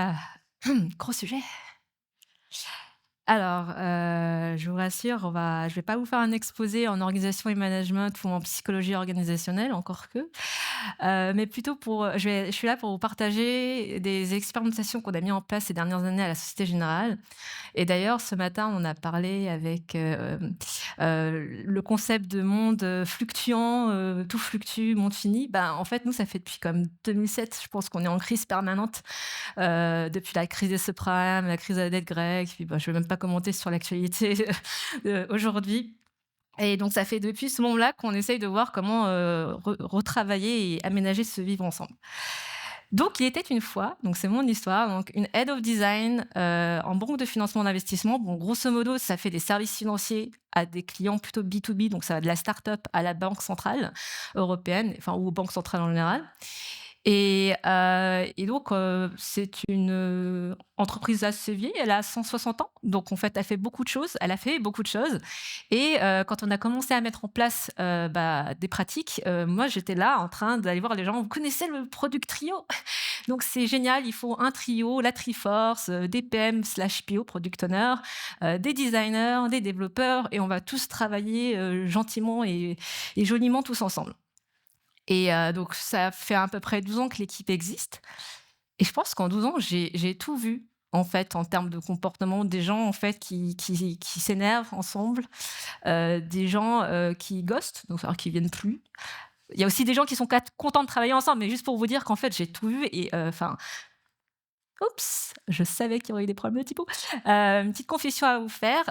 Ah, gros sujet. Alors, je vous rassure, je vais pas vous faire un exposé en organisation et management ou en psychologie organisationnelle, encore que. Mais plutôt je suis là pour vous partager des expérimentations qu'on a mis en place ces dernières années à la Société Générale. Et d'ailleurs, ce matin, on a parlé avec, le concept de monde, fluctuant, tout fluctue, monde fini. Ben, en fait, nous, ça fait depuis comme 2007, je pense qu'on est en crise permanente, depuis la crise des subprimes, la crise de la dette grecque, puis, bah, je ne vais même pas commenter sur l'actualité, aujourd'hui. Et donc ça fait depuis ce moment-là qu'on essaye de voir comment, retravailler et aménager ce vivre ensemble. Donc il était une fois, donc c'est mon histoire, donc une head of design, en banque de financement d'investissement. Bon, grosso modo, ça fait des services financiers à des clients plutôt B2B, donc ça va de la start-up à la banque centrale européenne, enfin ou aux banques centrales en général. Et donc, c'est une, entreprise assez vieille, elle a 160 ans, donc en fait, elle fait beaucoup de choses, elle a fait beaucoup de choses. Et quand on a commencé à mettre en place, bah, des pratiques, moi, j'étais là en train d'aller voir les gens: «Vous connaissez le product trio?» Donc c'est génial, il faut un trio, la Triforce, des PM/PO, product owner, des designers, des développeurs et on va tous travailler, gentiment et joliment tous ensemble. Et donc ça fait à peu près 12 ans que l'équipe existe et je pense qu'en 12 ans, j'ai tout vu, en fait, en termes de comportement. Des gens, en fait, qui s'énervent ensemble, des gens, qui ghostent, donc alors qui viennent plus. Il y a aussi des gens qui sont contents de travailler ensemble, mais juste pour vous dire qu'en fait, j'ai tout vu et enfin, oups, je savais qu'il y aurait eu des problèmes de typo. Une petite confession à vous faire,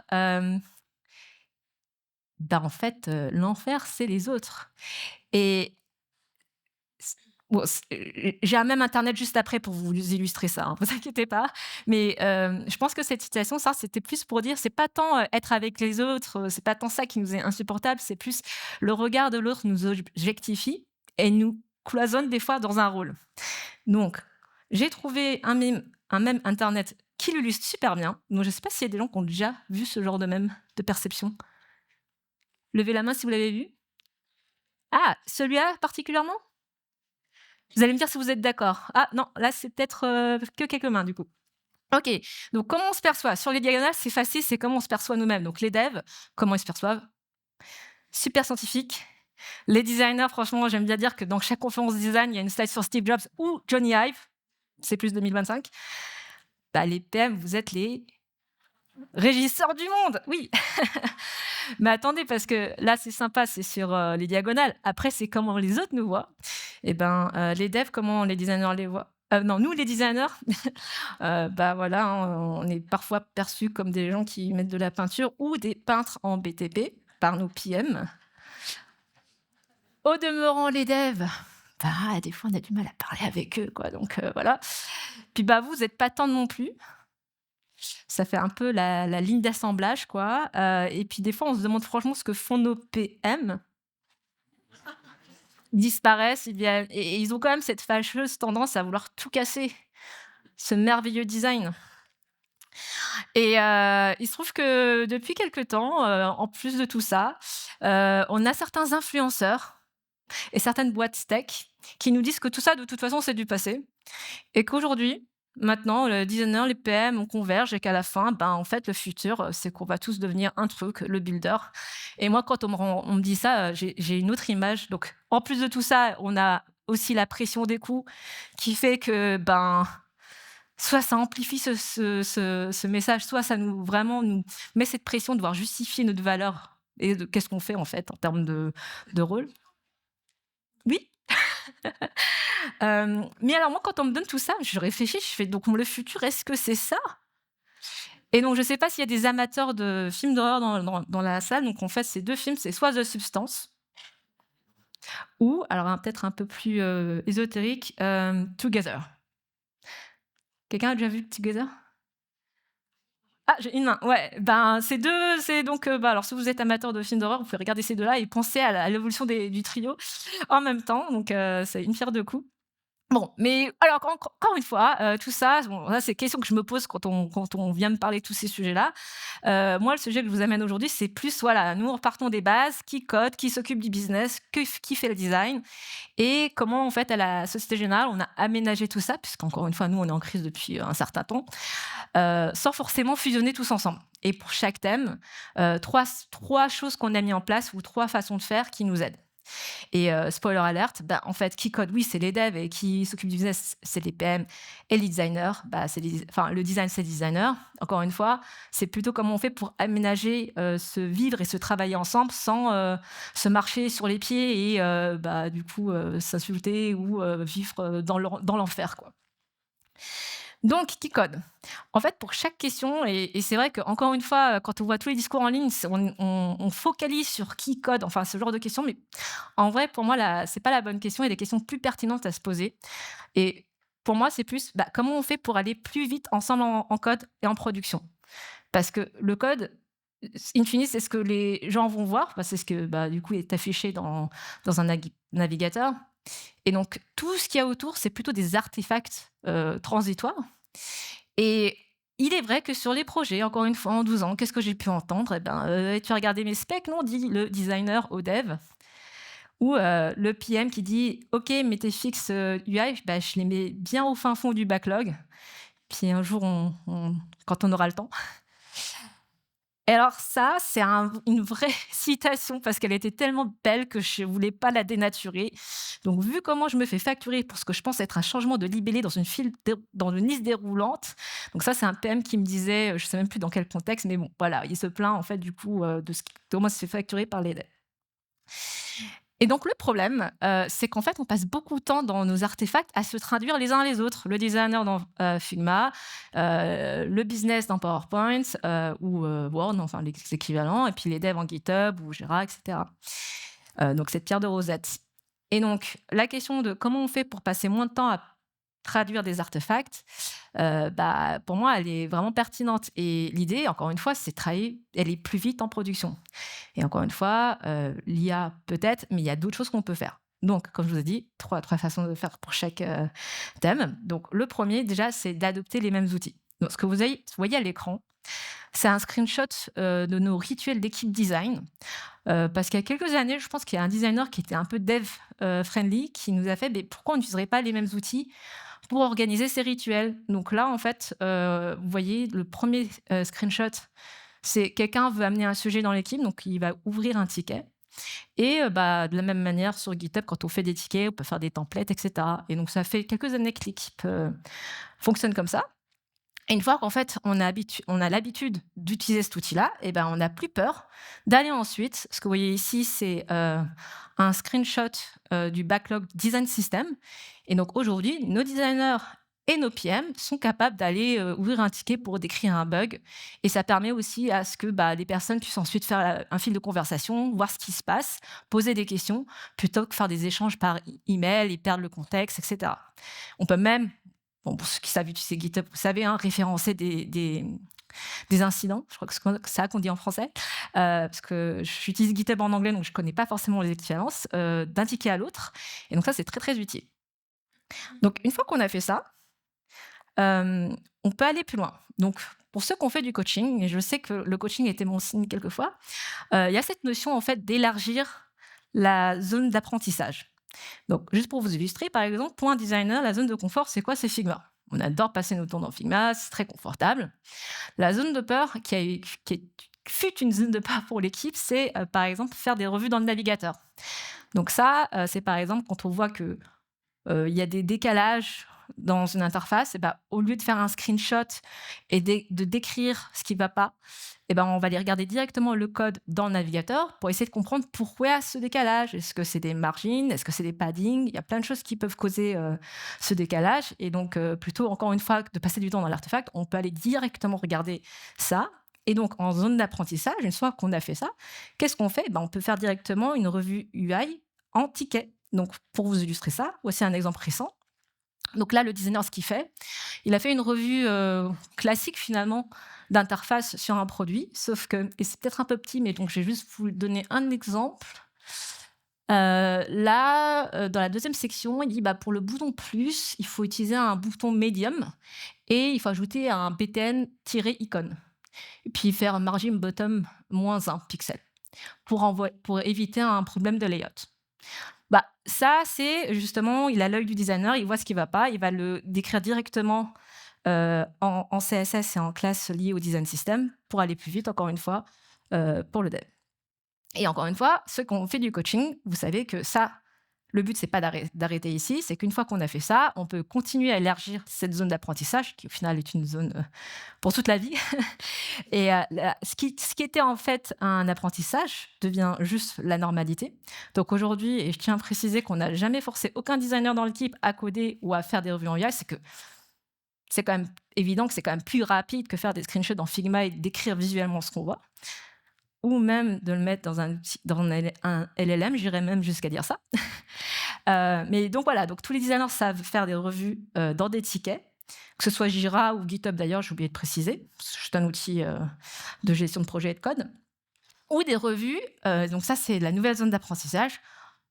bah, en fait, l'enfer, c'est les autres et C bon, j'ai un même internet juste après pour vous illustrer ça, hein, vous inquiétez pas. Mais, je pense que cette situation, ça, c'était plus pour dire, c'est pas tant, être avec les autres, c'est pas tant ça qui nous est insupportable, c'est plus le regard de l'autre nous objectifie et nous cloisonne des fois dans un rôle. Donc, j'ai trouvé un mème internet qui l'illustre super bien. Donc je sais pas s'il y a des gens qui ont déjà vu ce genre de mème, de perception? Levez la main si vous l'avez vu. Ah, celui-là particulièrement? Vous allez me dire si vous êtes d'accord. Ah non, là, c'est peut-être, que quelques mains du coup. OK, donc comment on se perçoit? Sur les diagonales, c'est facile, c'est comment on se perçoit nous-mêmes. Donc les devs, comment ils se perçoivent? Super scientifique. Les designers, franchement, j'aime bien dire que dans chaque conférence design, il y a une slide sur Steve Jobs ou Johnny Ive, c'est plus 2025. Bah, les PM, vous êtes les régisseurs du monde, oui. Mais attendez, parce que là, c'est sympa, c'est sur, les diagonales. Après, c'est comment les autres nous voient. Et ben, les devs, comment les designers les voient? Non, nous, les designers, bah, voilà, hein, on est parfois perçus comme des gens qui mettent de la peinture ou des peintres en BTP par nos PM. Au demeurant, les devs, bah, des fois, on a du mal à parler avec eux, quoi, donc voilà. Puis, bah, vous êtes pas tant non plus. Ça fait un peu la ligne d'assemblage, quoi, et puis des fois, on se demande franchement ce que font nos PM. Ils disparaissent, et ils ont quand même cette fâcheuse tendance à vouloir tout casser, ce merveilleux design. Et il se trouve que depuis quelque temps, en plus de tout ça, on a certains influenceurs et certaines boîtes tech qui nous disent que tout ça, de toute façon, c'est du passé et qu'aujourd'hui, maintenant, le designer, les PM, on converge et qu'à la fin, ben, en fait, le futur, c'est qu'on va tous devenir un truc, le builder. Et moi, quand on me dit ça, j'ai une autre image. Donc, en plus de tout ça, on a aussi la pression des coûts qui fait que, ben, soit ça amplifie ce message, soit ça nous met cette pression de devoir justifier notre valeur et de qu'est-ce qu'on fait, en fait, en termes de rôle. Oui? Mais alors moi, quand on me donne tout ça, je réfléchis, je fais: «Donc le futur, est-ce que c'est ça?» Et donc je ne sais pas s'il y a des amateurs de films d'horreur dans la salle. Donc en fait, c'est 2 films, c'est soit The Substance ou alors peut-être un peu plus, ésotérique, Together. Quelqu'un a déjà vu Together? Ah, j'ai une main, ouais, ben, c'est donc, bah, alors si vous êtes amateur de films d'horreur, vous pouvez regarder ces 2 là et penser à l'évolution du trio en même temps. Donc c'est une pierre deux coups. Bon, mais alors encore une fois, tout ça, bon, ça c'est question que je me pose quand on vient me parler de tous ces sujets-là. Moi, le sujet que je vous amène aujourd'hui, c'est plus, voilà, nous repartons des bases, qui code, qui s'occupe du business, qui fait le design et comment, en fait, à la Société Générale, on a aménagé tout ça, puisqu'encore une fois, nous, on est en crise depuis un certain temps, sans forcément fusionner tous ensemble. Et pour chaque thème, 3 choses qu'on a mis en place ou 3 façons de faire qui nous aident. Et spoiler alert, bah, en fait, qui code, oui, c'est les devs et qui s'occupe du business, c'est les PM et les designers, bah, le design, c'est les designers. Encore une fois, c'est plutôt comment on fait pour aménager, se vivre et se travailler ensemble sans se marcher sur les pieds et bah, du coup, s'insulter ou vivre dans l'enfer, quoi. Donc, qui code? En fait, pour chaque question, et c'est vrai qu'encore une fois, quand on voit tous les discours en ligne, on focalise sur qui code, enfin ce genre de questions, mais en vrai, pour moi, c'est pas la bonne question. Il y a des questions plus pertinentes à se poser. Et pour moi, c'est plus bah, comment on fait pour aller plus vite ensemble en code et en production. Parce que le code, in fine, c'est ce que les gens vont voir, c'est ce que bah, du coup est affiché dans un navigateur. Et donc, tout ce qu'il y a autour, c'est plutôt des artefacts transitoires. Et il est vrai que sur les projets, encore une fois, en 12 ans, qu'est-ce que j'ai pu entendre? Eh ben, tu as regardé mes specs, non? Dit le designer au dev. Ou le PM qui dit: «OK, mais tes fixes UI, bah, je les mets bien au fin fond du backlog. Puis un jour, quand on aura le temps». Et alors ça, c'est une vraie citation parce qu'elle était tellement belle que je voulais pas la dénaturer. Donc vu comment je me fais facturer pour ce que je pense être un changement de libellé dans une liste déroulante, donc ça, c'est un PM qui me disait, je sais même plus dans quel contexte, mais bon, voilà, il se plaint en fait du coup, de comment il se fait facturer par les devs. Et donc le problème, c'est qu'en fait, on passe beaucoup de temps dans nos artefacts à se traduire les uns les autres. Le designer dans, Figma, le business dans PowerPoint, ou, Word, enfin les équivalents et puis les devs en GitHub ou Jira et cetera. Donc cette pierre de Rosette. Et donc la question de comment on fait pour passer moins de temps à traduire des artefacts, bah, pour moi, elle est vraiment pertinente et l'idée, encore une fois, c'est de travailler aller plus vite en production. Et encore une fois, l'IA peut-être, mais il y a d'autres choses qu'on peut faire. Donc, comme je vous ai dit, trois façons de faire pour chaque, thème. Donc le premier déjà, c'est d'adopter les mêmes outils. Donc ce que voyez à l'écran, c'est un screenshot, de nos rituels d'équipe design. Parce qu'il y a quelques années, je pense qu'il y a un designer qui était un peu dev, friendly, qui nous a fait: «Beh, pourquoi on n'utiliserait pas les mêmes outils pour organiser ces rituels?» Donc là, en fait, vous voyez le premier screenshot, c'est quelqu'un veut amener un sujet dans l'équipe, donc il va ouvrir un ticket et bah, de la même manière sur GitHub, quand on fait des tickets, on peut faire des templates et cetera et donc ça fait quelques années que l'équipe, fonctionne comme ça et une fois qu'en fait on a l'habitude d'utiliser cet outil-là et ben, on n'a plus peur d'aller ensuite ce que vous voyez ici, c'est, un screenshot, du backlog design system et donc aujourd'hui, nos designers et nos PM sont capables d'aller, ouvrir un ticket pour décrire un bug et ça permet aussi à ce que, bah, les personnes puissent ensuite faire, un fil de conversation, voir ce qui se passe, poser des questions, plutôt que faire des échanges par email et perdre le contexte et cetera. On peut même, bon, pour ceux qui savent utiliser GitHub, vous savez, hein, référencer des incidents. Je crois que c'est ça qu'on dit en français, parce que j'utilise GitHub en anglais, donc je connais pas forcément les équivalences, d'un ticket à l'autre et donc ça, c'est très, très utile. Donc une fois qu'on a fait ça, on peut aller plus loin. Donc, pour ceux qui ont fait du coaching, et je sais que le coaching était mon signe quelquefois, il y a cette notion en fait d'élargir la zone d'apprentissage. Donc, juste pour vous illustrer, par exemple, pour un designer, la zone de confort, c'est quoi? C'est Figma. On adore passer nos temps dans Figma, c'est très confortable. La zone de peur, fut une zone de peur pour l'équipe, c'est par exemple faire des revues dans le navigateur. Donc ça, c'est par exemple quand on voit que il y a des décalages dans une interface et bah, au lieu de faire un screenshot et de décrire ce qui ne va pas, et ben, on va aller regarder directement le code dans le navigateur pour essayer de comprendre pourquoi il y a ce décalage. Est-ce que c'est des margins? Est-ce que c'est des paddings? Il y a plein de choses qui peuvent causer ce décalage. Et donc, plutôt, encore une fois, que de passer du temps dans l'artefact, on peut aller directement regarder ça. Et donc, en zone d'apprentissage, une fois qu'on a fait ça, qu'est-ce qu'on fait? Ben, on peut faire directement une revue UI en ticket. Donc, pour vous illustrer ça, voici un exemple récent. Donc là, le designer, ce qu'il fait, il a fait une revue classique finalement d'interface sur un produit, sauf que, et c'est peut-être un peu petit, mais donc je vais juste vous donner un exemple. Là, dans la deuxième section, il dit: «Bah, pour le bouton plus, il faut utiliser un bouton medium et il faut ajouter un btn-icône et puis faire margin bottom -1 pixel pour éviter un problème de layout». Bah, ça, c'est justement, il a l'œil du designer, il voit ce qui va pas, il va le décrire directement, en CSS et en classe liée au design system pour aller plus vite, encore une fois, pour le dev. Et encore une fois, ceux qui ont fait du coaching, vous savez que ça, le but, c'est pas d'arrêter ici, c'est qu'une fois qu'on a fait ça, on peut continuer à élargir cette zone d'apprentissage, qui au final est une zone pour toute la vie. Et ce qui était en fait un apprentissage devient juste la normalité. Donc aujourd'hui, et je tiens à préciser qu'on n'a jamais forcé aucun designer dans l'équipe à coder ou à faire des revues en UI, c'est que c'est quand même évident que c'est quand même plus rapide que faire des screenshots dans Figma et décrire visuellement ce qu'on voit, ou même de le mettre dans un LLM, j'irais même jusqu'à dire ça. Mais donc voilà, donc tous les designers savent faire des revues dans des tickets, que ce soit Jira ou GitHub d'ailleurs, j'ai oublié de préciser, c'est juste un outil de gestion de projet et de code, ou des revues, donc ça c'est la nouvelle zone d'apprentissage,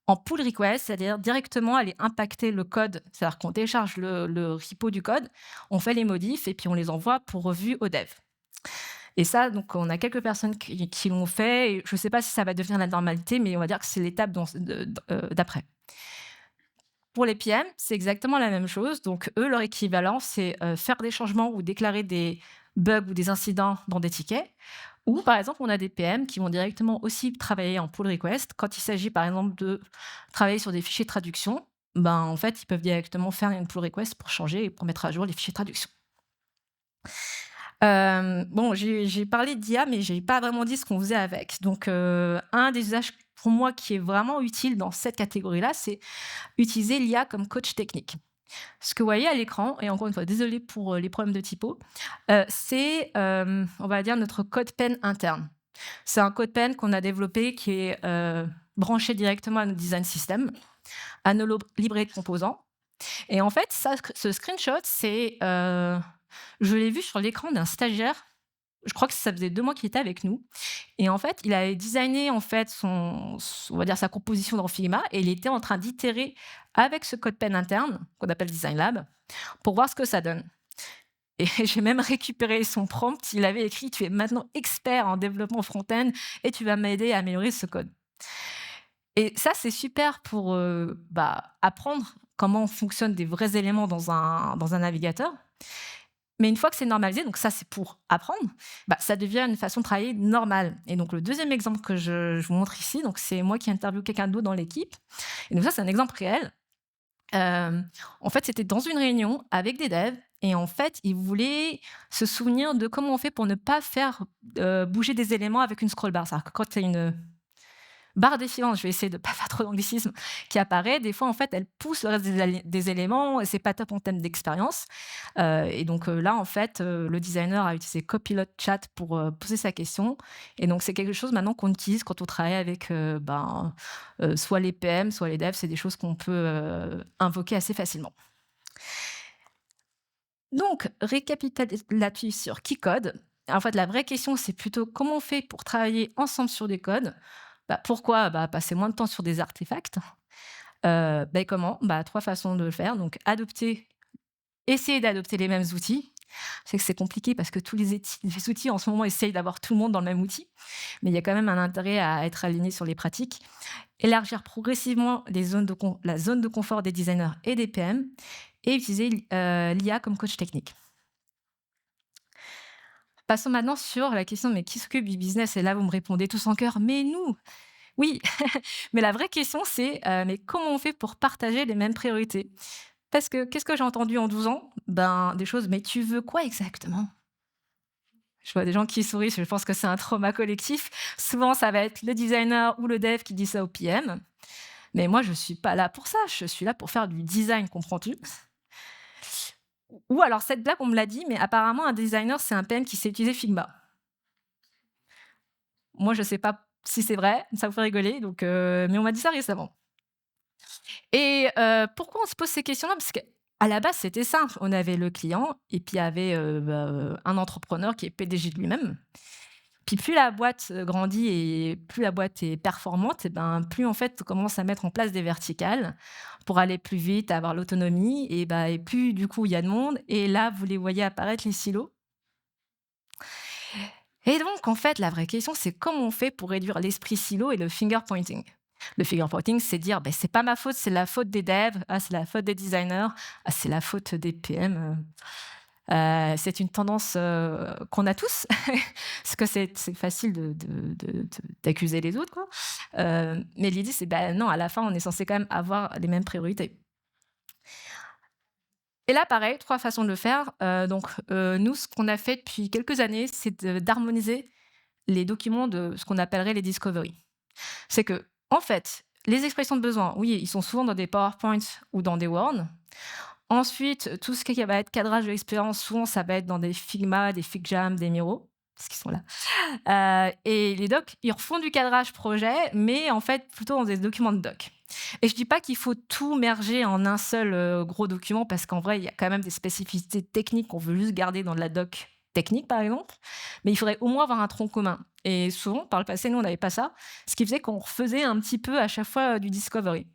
en pull request, c'est-à-dire directement aller impacter le code, c'est-à-dire qu'on télécharge le repo du code, on fait les modifs et puis on les envoie pour revue au dev. Et ça, donc on a quelques personnes qui l'ont fait, et je ne sais pas si ça va devenir la normalité, mais on va dire que c'est l'étape d'après. Pour les PM, c'est exactement la même chose. Donc eux, leur équivalent, c'est faire des changements ou déclarer des bugs ou des incidents dans des tickets. Ou par exemple, on a des PM qui vont directement aussi travailler en pull request. Quand il s'agit par exemple de travailler sur des fichiers de traduction, ben, en fait, ils peuvent directement faire une pull request pour changer et pour mettre à jour les fichiers de traduction. Bon, j'ai parlé d'IA, mais j'ai pas vraiment dit ce qu'on faisait avec. Donc, un des usages pour moi qui est vraiment utile dans cette catégorie-là, c'est utiliser l'IA comme coach technique. Ce que vous voyez à l'écran, et encore une fois, désolée pour les problèmes de typo, c'est, on va dire, notre CodePen interne. C'est un CodePen qu'on a développé qui est branché directement à notre design system, à nos librairies de composants. Et en fait, ça, ce screenshot, c'est, je l'ai vu sur l'écran d'un stagiaire. Je crois que ça faisait 2 mois qu'il était avec nous, et en fait, il avait designé en fait on va dire sa composition dans Figma, et il était en train d'itérer avec ce CodePen interne qu'on appelle Design Lab pour voir ce que ça donne. Et j'ai même récupéré son prompt. Il avait écrit: «Tu es maintenant expert en développement front-end et tu vas m'aider à améliorer ce code». Et ça, c'est super pour, apprendre comment fonctionnent des vrais éléments dans un navigateur. Mais une fois que c'est normalisé, donc ça, c'est pour apprendre, ça devient une façon de travailler normale. Et donc le deuxième exemple que je vous montre ici, donc c'est moi qui interviewe quelqu'un d'autre dans l'équipe. Et donc ça, c'est un exemple réel. En fait, c'était dans une réunion avec des devs, et en fait, ils voulaient se souvenir de comment on fait pour ne pas faire, bouger des éléments avec une scroll bar. C'est-à-dire que quand il y a une barre défilante, je vais essayer de ne pas faire trop d'anglicisme, qui apparaît, des fois, en fait, elle pousse le reste des éléments, et c'est pas top en termes d'expérience. Et donc là, en fait, le designer a utilisé Copilot Chat pour poser sa question. Et donc, c'est quelque chose maintenant qu'on utilise quand on travaille avec soit les PM, soit les devs. C'est des choses qu'on peut invoquer assez facilement. Donc, récapitulatif sur qui code. En fait, la vraie question, c'est plutôt comment on fait pour travailler ensemble sur des codes. Pourquoi passer moins de temps sur des artefacts. Comment. 3 façons de le faire. Donc, essayer d'adopter les mêmes outils. Je sais que c'est compliqué parce que tous les outils en ce moment essayent d'avoir tout le monde dans le même outil, mais il y a quand même un intérêt à être aligné sur les pratiques. Élargir progressivement la zone de confort des designers et des PM, et utiliser l'IA comme coach technique. Passons maintenant sur la question: mais qui s'occupe du business? Et là, vous me répondez tous en chœur: mais nous! Oui, mais la vraie question, c'est mais comment on fait pour partager les mêmes priorités? Parce que qu'est-ce que j'ai entendu en 12 ans? Des choses: «Mais tu veux quoi exactement?» Je vois des gens qui sourient, je pense que c'est un trauma collectif. Souvent, ça va être le designer ou le dev qui dit ça au PM. Mais moi, je suis pas là pour ça, je suis là pour faire du design, comprends-tu? Ou alors cette blague, on me l'a dit, mais apparemment un designer, c'est un PM qui sait utiliser Figma. Moi, je sais pas si c'est vrai, ça vous fait rigoler, donc mais on m'a dit ça récemment. Et pourquoi on se pose ces questions-là? Parce qu'à la base, c'était simple. On avait le client et puis il y avait, un entrepreneur qui est PDG de lui-même. Puis plus la boîte, grandit et plus la boîte est performante et ben, plus en fait on commence à mettre en place des verticales pour aller plus vite, avoir l'autonomie et plus du coup il y a de monde et là vous les voyez apparaître les silos et donc en fait la vraie question c'est comment on fait pour réduire l'esprit silo et le finger pointing? Le finger pointing, c'est dire: «Beh, c'est pas ma faute, c'est la faute des devs. Ah, c'est la faute des designers. Ah, c'est la faute des PM», c'est une tendance, qu'on a tous, parce que c'est facile d'accuser les autres, quoi. Mais l'idée, c'est, bah, non, à la fin, on est censé quand même avoir les mêmes priorités. Et là, pareil, 3 façons de le faire. Nous, ce qu'on a fait depuis quelques années, c'est d'harmoniser les documents de ce qu'on appellerait les discovery. C'est que, en fait, les expressions de besoin, oui, ils sont souvent dans des PowerPoints ou dans des Word. Ensuite, tout ce qui va être cadrage de l'expérience, souvent, ça va être dans des Figma, des FigJam, des Miro, parce qu'ils sont là. Et les docs, ils refont du cadrage projet, mais en fait, plutôt dans des documents de doc. Et je dis pas qu'il faut tout merger en un seul, gros document parce qu'en vrai, il y a quand même des spécificités techniques qu'on veut juste garder dans de la doc technique, par exemple. Mais il faudrait au moins avoir un tronc commun. Et souvent, par le passé, nous, on n'avait pas ça, ce qui faisait qu'on refaisait un petit peu à chaque fois, du discovery.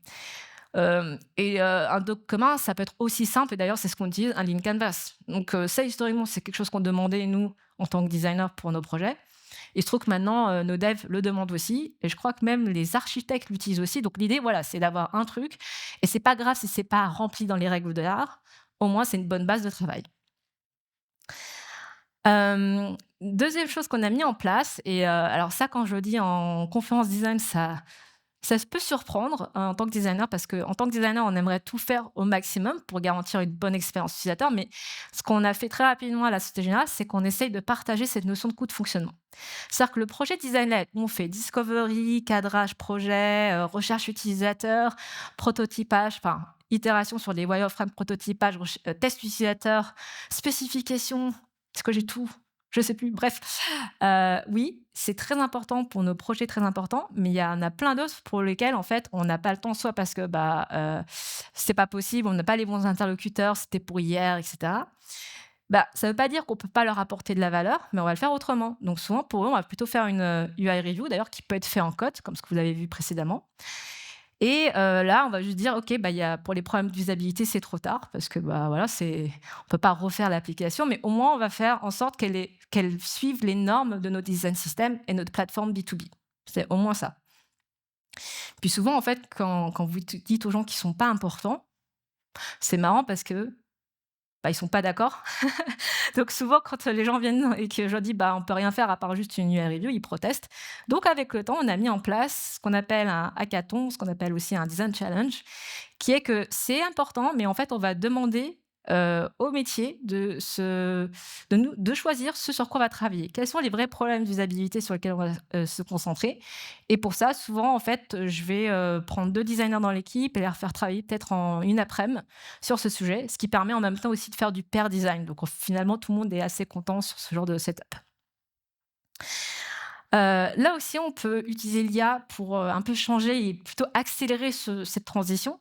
Un doc commun, ça peut être aussi simple et d'ailleurs, c'est ce qu'on utilise, un lean canvas. Ça, historiquement, c'est quelque chose qu'on demandait, nous, en tant que designer pour nos projets. Il se trouve que maintenant, nos devs le demandent aussi et je crois que même les architectes l'utilisent aussi. Donc l'idée, voilà, c'est d'avoir un truc et c'est pas grave si c'est pas rempli dans les règles de l'art. Au moins, c'est une bonne base de travail. 2e chose qu'on a mis en place alors ça, quand je le dis en conférence design, ça se peut surprendre en tant que designer parce qu'en tant que designer, on aimerait tout faire au maximum pour garantir une bonne expérience utilisateur. Mais ce qu'on a fait très rapidement à la Société Générale, c'est qu'on essaye de partager cette notion de coût de fonctionnement. C'est-à-dire que le projet design-led, où on fait discovery, cadrage projet, recherche utilisateur, prototypage, enfin itération sur les wireframes, prototypage, test utilisateur, spécification, est-ce que j'ai tout? Je sais plus, bref. Oui, c'est très important pour nos projets très importants, mais il y en a plein d'autres pour lesquels, en fait, on n'a pas le temps, soit parce que, c'est pas possible, on n'a pas les bons interlocuteurs, c'était pour hier et cetera. Ça veut pas dire qu'on peut pas leur apporter de la valeur, mais on va le faire autrement. Donc souvent, pour eux, on va plutôt faire une, UI review, d'ailleurs, qui peut être fait en code, comme ce que vous avez vu précédemment. Là, on va juste dire: «OK, il y a pour les problèmes d'usabilité, c'est trop tard parce que, voilà, on peut pas refaire l'application, mais au moins, on va faire en sorte qu'elle suive les normes de notre design system et notre plateforme B2B». C'est au moins ça. Puis souvent, en fait, quand vous dites aux gens qu'ils sont pas importants, c'est marrant parce que, ils sont pas d'accord. Donc souvent, quand les gens viennent et que je leur dis: «On peut rien faire à part juste une UI review», ils protestent. Donc avec le temps, on a mis en place ce qu'on appelle un hackathon, ce qu'on appelle aussi un design challenge, qui est que c'est important, mais en fait, on va demander, au métier de choisir ce sur quoi on va travailler. Quels sont les vrais problèmes d'usabilité sur lesquels on va, se concentrer? Et pour ça, souvent, en fait, je vais, prendre 2 designers dans l'équipe et les faire travailler peut-être en une après-midi sur ce sujet, ce qui permet en même temps aussi de faire du pair design. Donc finalement, tout le monde est assez content sur ce genre de setup. Là aussi, on peut utiliser l'IA pour, un peu changer et plutôt accélérer cette transition,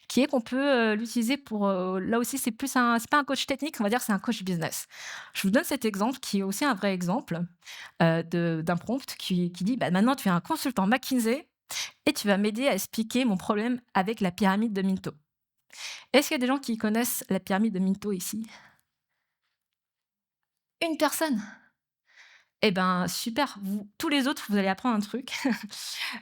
qui est qu'on peut, l'utiliser pour, là aussi, c'est pas un coach technique, on va dire, c'est un coach business. Je vous donne cet exemple qui est aussi un vrai exemple, d'un prompt qui dit: «Maintenant, tu es un consultant McKinsey et tu vas m'aider à expliquer mon problème avec la pyramide de Minto». Est-ce qu'il y a des gens qui connaissent la pyramide de Minto ici? Une personne? Eh ben, super, tous les autres, vous allez apprendre un truc.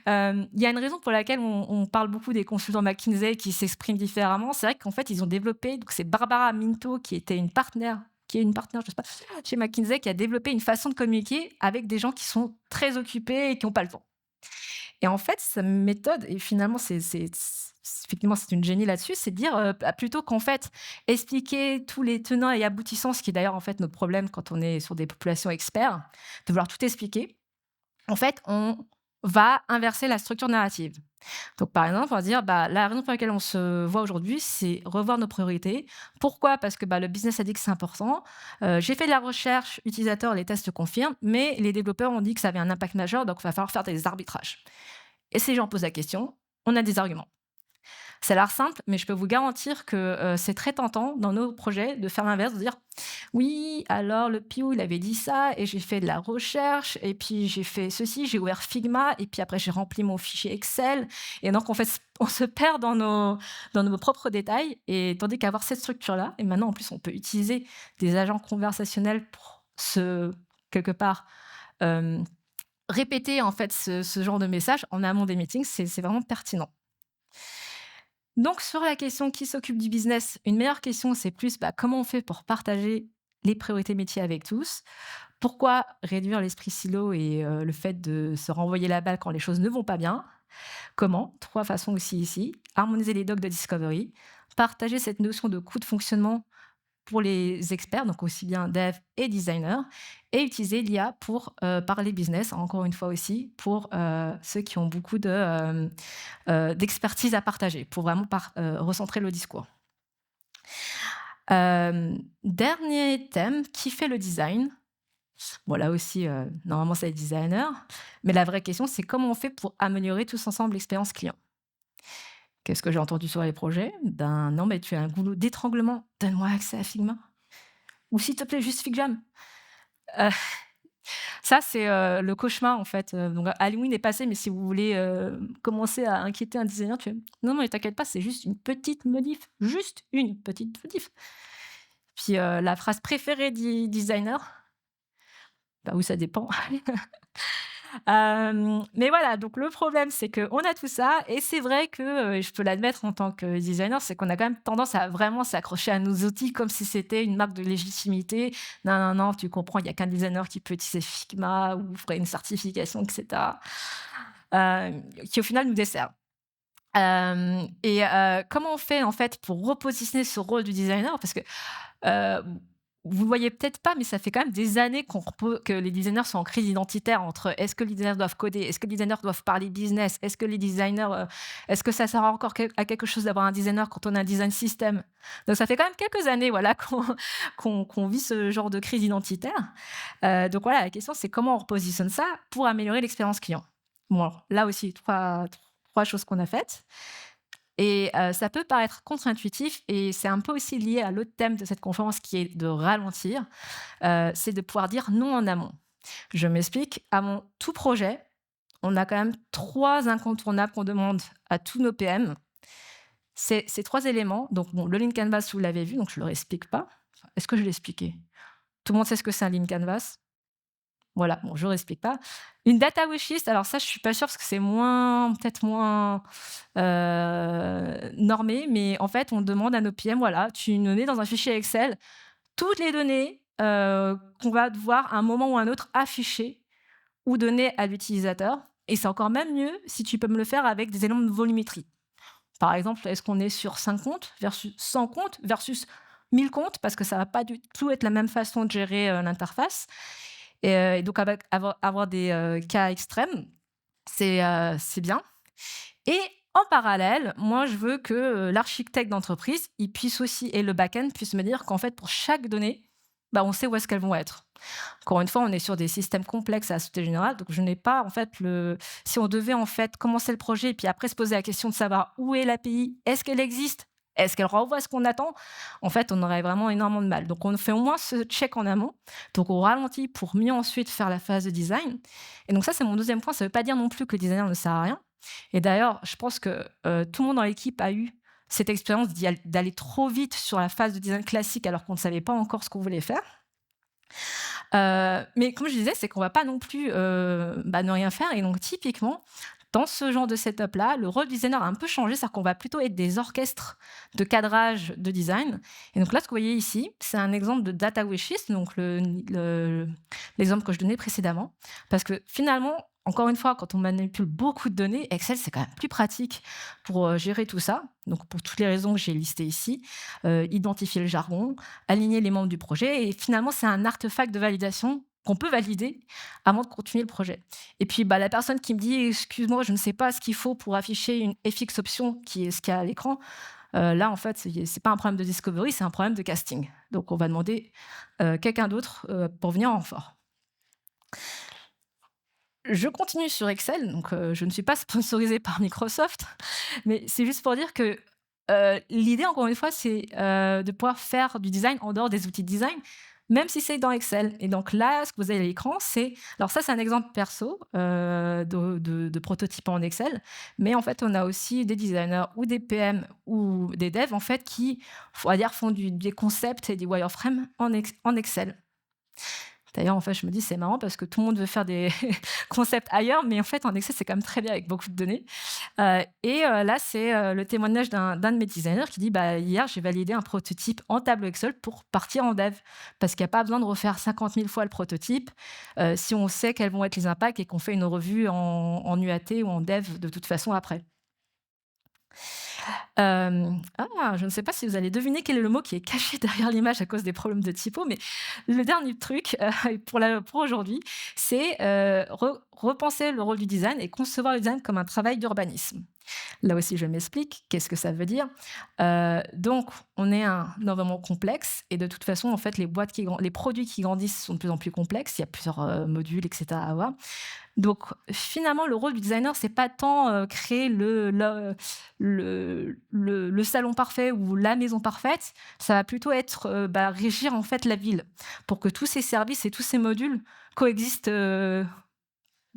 Il y a une raison pour laquelle on parle beaucoup des consultants McKinsey qui s'expriment différemment. C'est vrai qu'en fait, ils ont développé, donc c'est Barbara Minto qui est une partenaire, je sais pas, chez McKinsey, qui a développé une façon de communiquer avec des gens qui sont très occupés et qui ont pas le temps. Et en fait, sa méthode et finalement effectivement, c'est une génie là-dessus, c'est de dire, plutôt qu'en fait, expliquer tous les tenants et aboutissants, ce qui est d'ailleurs, en fait, notre problème quand on est sur des populations experts, de vouloir tout expliquer. En fait, on va inverser la structure narrative. Donc par exemple, on va dire: la raison pour laquelle on se voit aujourd'hui, c'est revoir nos priorités». Pourquoi? Parce que, le business a dit que c'est important. J'ai fait de la recherche utilisateur, les tests confirment, mais les développeurs ont dit que ça avait un impact majeur, donc il va falloir faire des arbitrages. Et si les gens posent la question, on a des arguments. Ça a l'air simple, mais je peux vous garantir que, c'est très tentant dans nos projets de faire l'inverse, de dire: «Oui, alors le PO, il avait dit ça et j'ai fait de la recherche et puis j'ai fait ceci, j'ai ouvert Figma et puis après j'ai rempli mon fichier Excel» et donc en fait, on se perd dans nos propres détails et tandis qu'avoir cette structure-là et maintenant en plus on peut utiliser des agents conversationnels pour se quelque part, hem, répéter en fait ce genre de message en amont des meetings, c'est vraiment pertinent. Donc sur la question qui s'occupe du business, une meilleure question, c'est plus, bah, comment on fait pour partager les priorités métiers avec tous? Pourquoi réduire l'esprit silo et le fait de se renvoyer la balle quand les choses ne vont pas bien? Comment? 3 façons aussi ici. Harmoniser les docs de discovery, partager cette notion de coût de fonctionnement pour les experts, donc aussi bien dev et designer, et utiliser l'IA pour parler business, encore une fois aussi, pour ceux qui ont beaucoup d'expertise à partager, pour vraiment recentrer le discours. Dernier thème, qui fait le design? Bon, là aussi, normalement, c'est les designers, mais la vraie question, c'est comment on fait pour améliorer tous ensemble l'expérience client? Qu'est-ce que j'ai entendu sur les projets? Ben non, mais tu as un goulot d'étranglement, donne-moi accès à Figma. Ou s'il te plaît, juste FigJam. Heu, Ça, c'est, le cauchemar, en fait, donc Halloween est passé, mais si vous voulez, commencer à inquiéter un designer, tu fais: «Non, non, mais t'inquiète pas, c'est juste une petite modif, juste une petite modif». Puis, la phrase préférée des designers: «Bah oui, ça dépend». Mais voilà, donc le problème, c'est qu'on a tout ça et c'est vrai que, je peux l'admettre en tant que designer, c'est qu'on a quand même tendance à vraiment s'accrocher à nos outils comme si c'était une marque de légitimité. Non, non, non, tu comprends, il y a qu'un designer qui peut utiliser Figma ou ferait une certification et cetera, qui au final nous dessert. Comment on fait en fait pour repositionner ce rôle du designer? Parce que, heu, vous le voyez peut-être pas, mais ça fait quand même des années que les designers sont en crise identitaire entre est-ce que les designers doivent coder? Est-ce que les designers doivent parler business? Est-ce que les designers, est-ce que ça sert encore à quelque chose d'avoir un designer quand on a un design system? Donc ça fait quand même quelques années, voilà, qu'on vit ce genre de crise identitaire. Donc voilà, la question c'est comment on repositionne ça pour améliorer l'expérience client? Bon alors, là aussi 3 choses qu'on a faites. Et ça peut paraître contre-intuitif et c'est un peu aussi lié à l'autre thème de cette conférence qui est de ralentir, c'est de pouvoir dire non en amont. Je m'explique, à mon tout projet, on a quand même 3 incontournables qu'on demande à tous nos PM. C'est ces 3 éléments, donc bon, le lean canvas, vous l'avez vu, donc je ne le réexplique pas. Enfin, est-ce que je l'ai expliqué? Tout le monde sait ce que c'est un lean canvas? Voilà, bon, je ne réexplique pas. Une data wishlist, alors ça, je suis pas sûre parce que c'est peut-être moins, normé, mais en fait, on demande à nos PM, voilà, tu nous mets dans un fichier Excel toutes les données, qu'on va devoir à un moment ou à un autre afficher ou donner à l'utilisateur et c'est encore même mieux si tu peux me le faire avec des éléments de volumétrie. Par exemple, est-ce qu'on est sur 5 comptes versus 100 comptes versus 1000 comptes? Parce que ça va pas du tout être la même façon de gérer, l'interface et donc avec avoir des, cas extrêmes, c'est bien et en parallèle, moi, je veux que, l'architecte d'entreprise, il puisse aussi et le back-end puisse me dire qu'en fait, pour chaque donnée, bah, on sait où est-ce qu'elles vont être. Encore une fois, on est sur des systèmes complexes à la Société Générale, donc je n'ai pas en fait le si on devait en fait commencer le projet et puis après se poser la question de savoir où est l'API, est-ce qu'elle existe? Est-ce qu'elle renvoie ce qu'on attend? En fait, on aurait vraiment énormément de mal. Donc on fait au moins ce check en amont, donc on ralentit pour mieux ensuite faire la phase de design et donc ça, c'est mon deuxième point. Ça ne veut pas dire non plus que le designer ne sert à rien et d'ailleurs, je pense que, tout le monde dans l'équipe a eu cette expérience d'aller trop vite sur la phase de design classique alors qu'on ne savait pas encore ce qu'on voulait faire. Mais comme je disais, c'est qu'on va pas non plus, bah, ne rien faire et donc typiquement, dans ce genre de setup-là, le rôle designer a un peu changé, c'est-à-dire qu'on va plutôt être des orchestres de cadrage de design et donc là, ce que vous voyez ici, c'est un exemple de data wishlist, donc l'exemple que je donnais précédemment. Parce que finalement, encore une fois, quand on manipule beaucoup de données, Excel, c'est quand même plus pratique pour, gérer tout ça, donc pour toutes les raisons que j'ai listées ici, identifier le jargon, aligner les membres du projet et finalement, c'est un artefact de validation qu'on peut valider avant de continuer le projet. Et puis, bah, la personne qui me dit: «Excuse-moi, je ne sais pas ce qu'il faut pour afficher une FX option qui est ce qu'il y a à l'écran», là, en fait, c'est pas un problème de discovery, c'est un problème de casting. Donc on va demander, quelqu'un d'autre, pour venir en renfort. je continue sur Excel, donc je ne suis pas sponsorisée par Microsoft, mais c'est juste pour dire que, l'idée encore une fois, c'est, de pouvoir faire du design en dehors des outils de design, même si c'est dans Excel et donc là, ce que vous avez à l'écran, c'est alors ça, c'est un exemple perso, de prototype en Excel, mais en fait, on a aussi des designers ou des PM ou des devs, en fait, qui, on va dire, font des concepts et des wireframes en Excel. D'ailleurs, en fait, je me dis: «C'est marrant parce que tout le monde veut faire des concepts ailleurs, mais en fait, en Excel, c'est quand même très bien avec beaucoup de données». Là, c'est, le témoignage d'un de mes designers qui dit: «Bah, hier, j'ai validé un prototype en tableau Excel pour partir en dev». Parce qu'il y a pas besoin de refaire 50 000 fois le prototype, si on sait quels vont être les impacts et qu'on fait une revue en UAT ou en dev de toute façon après. Je ne sais pas si vous allez deviner quel est le mot qui est caché derrière l'image à cause des problèmes de typo, mais le dernier truc, pour aujourd'hui, c'est, repenser le rôle du design et concevoir le design comme un travail d'urbanisme. Là aussi, je m'explique. Qu'est-ce que ça veut dire? Donc on est un environnement complexe et de toute façon, en fait, les produits qui grandissent sont de plus en plus complexes. Il y a plusieurs, modules et cetera à avoir. Donc finalement, le rôle du designer, c'est pas tant, créer le salon parfait ou la maison parfaite, ça va plutôt être, régir en fait la ville pour que tous ces services et tous ces modules coexistent,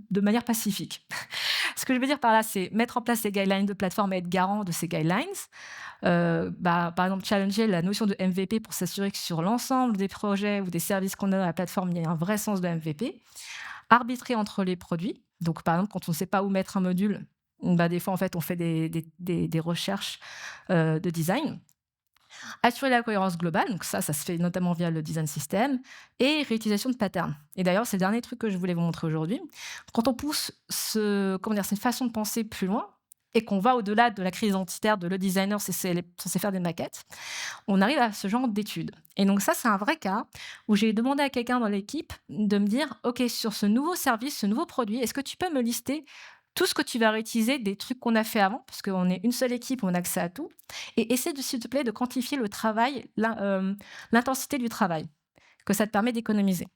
de manière pacifique. Ce que je veux dire par là, c'est mettre en place les guidelines de plateforme et être garant de ces guidelines. Par exemple, challenger la notion de MVP pour s'assurer que sur l'ensemble des projets ou des services qu'on a dans la plateforme, il y a un vrai sens de MVP. Arbitrer entre les produits. Donc, par exemple, quand on ne sait pas où mettre un module, des fois, en fait, on fait des recherches de design. Assurer la cohérence globale, donc ça se fait notamment via le design system, et réutilisation de patterns. Et d'ailleurs, c'est le dernier truc que je voulais vous montrer aujourd'hui. Quand on pousse cette façon de penser plus loin, et qu'on va au-delà de la crise identitaire de le designer censé faire des maquettes, on arrive à ce genre d'études. Et donc ça, c'est un vrai cas où j'ai demandé à quelqu'un dans l'équipe de me dire, OK, sur ce nouveau service, ce nouveau produit, est-ce que tu peux me lister tout ce que tu vas réutiliser des trucs qu'on a fait avant, parce qu'on est une seule équipe, on a accès à tout, et essaie de, s'il te plaît, de quantifier le travail, l'intensité du travail, que ça te permet d'économiser.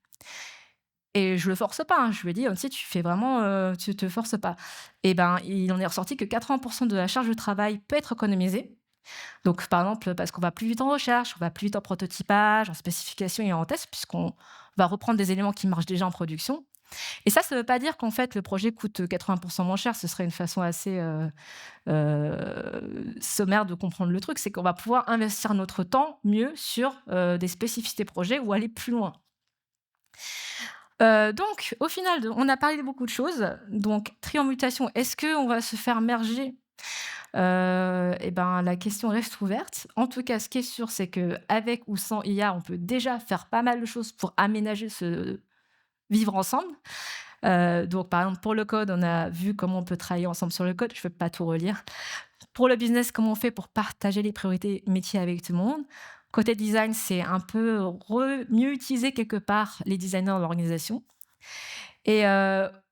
Et je le force pas, hein, je lui ai dit: «Tu sais, tu fais vraiment, tu te forces pas». Et ben, il en est ressorti que 80 de la charge de travail peut être économisée. Donc, par exemple, parce qu'on va plus vite en recherche, on va plus vite en prototypage, en spécification et en test, puisqu'on va reprendre des éléments qui marchent déjà en production. Et ça ne veut pas dire qu'en fait, le projet coûte 80 moins cher. Ce serait une façon assez, sommaire de comprendre le truc. C'est qu'on va pouvoir investir notre temps mieux sur, des spécificités projets ou aller plus loin. Donc au final, on a parlé de beaucoup de choses. Donc tri en mutation, est-ce qu'on va se faire merger? La question reste ouverte. En tout cas, ce qui est sûr, c'est qu'avec ou sans IA, on peut déjà faire pas mal de choses pour aménager ce vivre ensemble. Donc par exemple, pour le code, on a vu comment on peut travailler ensemble sur le code. Je ne vais pas tout relire. Pour le business, comment on fait pour partager les priorités métiers avec tout le monde. Côté design, c'est un peu mieux utiliser quelque part les designers dans l'organisation. Et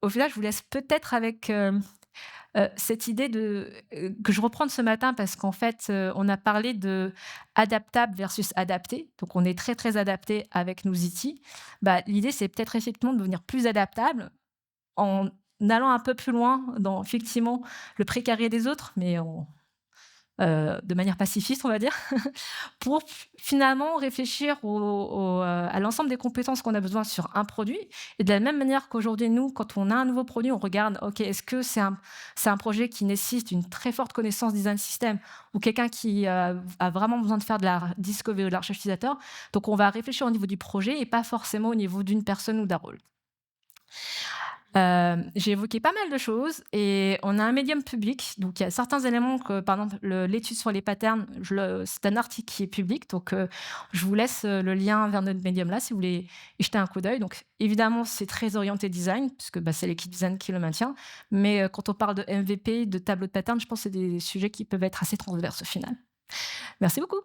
au final, je vous laisse peut-être avec cette idée que je reprends de ce matin parce qu'en fait, on a parlé de adaptable versus adapté. Donc on est très, très adapté avec nos outils. L'idée, c'est peut-être effectivement de devenir plus adaptable en allant un peu plus loin dans effectivement le précaré des autres, mais de manière pacifiste, on va dire, pour finalement réfléchir à l'ensemble des compétences qu'on a besoin sur un produit. Et de la même manière qu'aujourd'hui, nous, quand on a un nouveau produit, on regarde, OK, est-ce que c'est un projet qui nécessite une très forte connaissance design system ou quelqu'un qui a vraiment besoin de faire de la discovery ou de la recherche utilisateur. Donc, on va réfléchir au niveau du projet et pas forcément au niveau d'une personne ou d'un rôle. J'ai évoqué pas mal de choses et on a un médium public, donc il y a certains éléments que, par exemple, l'étude sur les patterns, c'est un article qui est public, donc je vous laisse le lien vers notre médium là si vous voulez y jeter un coup d'œil. Donc évidemment, c'est très orienté design, puisque c'est l'équipe design qui le maintient, mais quand on parle de MVP, de tableau de pattern, je pense que c'est des sujets qui peuvent être assez transverses au final. Merci beaucoup.